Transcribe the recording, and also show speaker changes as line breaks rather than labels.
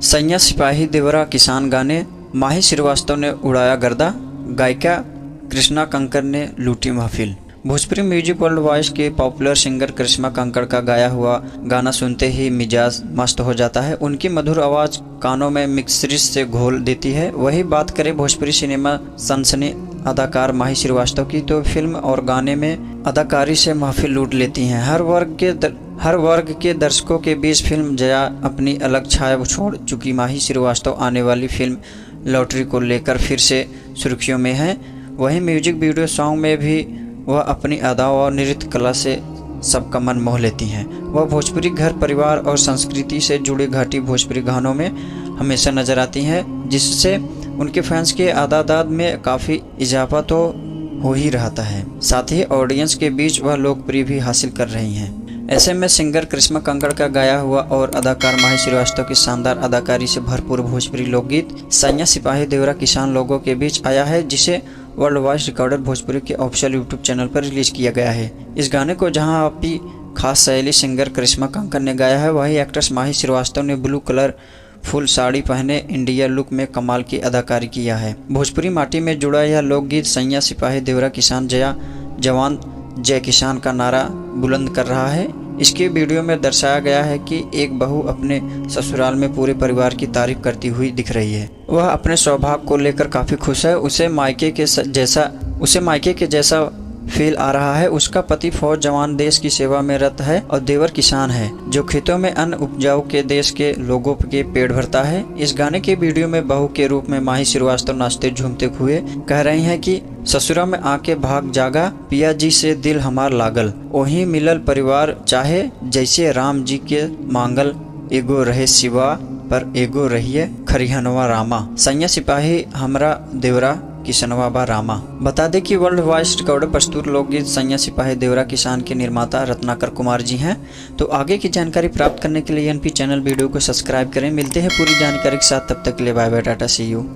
सैया सिपाही देवरा किसान गाने, माही श्रीवास्तव ने उड़ाया गर्दा, गायिका कृष्णा कंकर ने लूटी महफिल। भोजपुरी म्यूजिक वर्ल्ड वॉइस के पॉपुलर सिंगर करिश्मा कंकर का गाया हुआ गाना सुनते ही मिजाज मस्त हो जाता है। उनकी मधुर आवाज़ कानों में मिक्सरिश से घोल देती है। वही बात करें भोजपुरी सिनेमा सनसनी अदाकार माही श्रीवास्तव की, तो फिल्म और गाने में अदाकारी से महफिल लूट लेती हैं। हर वर्ग के दर्शकों के बीच फिल्म जया अपनी अलग छाया छोड़ चुकी माही श्रीवास्तव आने वाली फिल्म लॉटरी को लेकर फिर से सुर्खियों में है। वहीं म्यूजिक वीडियो सॉन्ग में भी वह अपनी अदा और नृत्य कला से सबका मन मोह लेती हैं। वह भोजपुरी घर परिवार और संस्कृति से जुड़े घाटी भोजपुरी गानों में हमेशा नजर आती हैं, जिससे उनके फैंस के आदादाद में काफ़ी इजाफा तो हो ही रहता है। साथ ही ऑडियंस के बीच वह लोकप्रिय भी हासिल कर रही हैं। ऐसे में सिंगर करिश्मा कंकर का गाया हुआ और अदाकार माही श्रीवास्तव की शानदार अदाकारी से भरपूर भोजपुरी लोकगीत सैया सिपाही देवरा किसान लोगों के बीच आया है, जिसे वर्ल्ड वॉइस रिकॉर्डर भोजपुरी के ऑफिशियल यूट्यूब चैनल पर रिलीज किया गया है। इस गाने को जहां अपनी खास सहेली सिंगर करिश्मा कंकर ने गाया है, वहीं एक्ट्रेस माही श्रीवास्तव ने ब्लू कलर फुल साड़ी पहने इंडिया लुक में कमाल की अदाकारी किया है। भोजपुरी माटी में जुड़ा यह लोकगीत सैया सिपाही देवरा किसान जया जवान जय किसान का नारा बुलंद कर रहा है। इसके वीडियो में दर्शाया गया है कि एक बहू अपने ससुराल में पूरे परिवार की तारीफ करती हुई दिख रही है। वह अपने सौभाग्य को लेकर काफ़ी खुश है। उसे मायके के जैसा फील आ रहा है। उसका पति फौज जवान देश की सेवा में रत है और देवर किसान है, जो खेतों में अन्न उपजाऊ के देश के लोगों के पेट भरता है। इस गाने के वीडियो में बहू के रूप में माही श्रीवास्तव नाचते झूमते हुए कह रही हैं कि ससुरा में आके भाग जागा, पिया जी से दिल हमार लागल, वहीं मिलल परिवार चाहे जैसे राम जी के मांगल, एगो रहे शिवा पर एगो रहिए खरिहनवा रामा, सैया सिपाही हमरा देवरा किसनवा बा रामा। बता दें कि वर्ल्ड वॉइस रिकॉर्डर प्रस्तुत लोकगीत सैया सिपाही देवरा किसान के निर्माता रत्नाकर कुमार जी हैं। तो आगे की जानकारी प्राप्त करने के लिए एनपी चैनल वीडियो को सब्सक्राइब करें। मिलते हैं पूरी जानकारी के साथ, तब तक के लिए bye bye, tata, see you.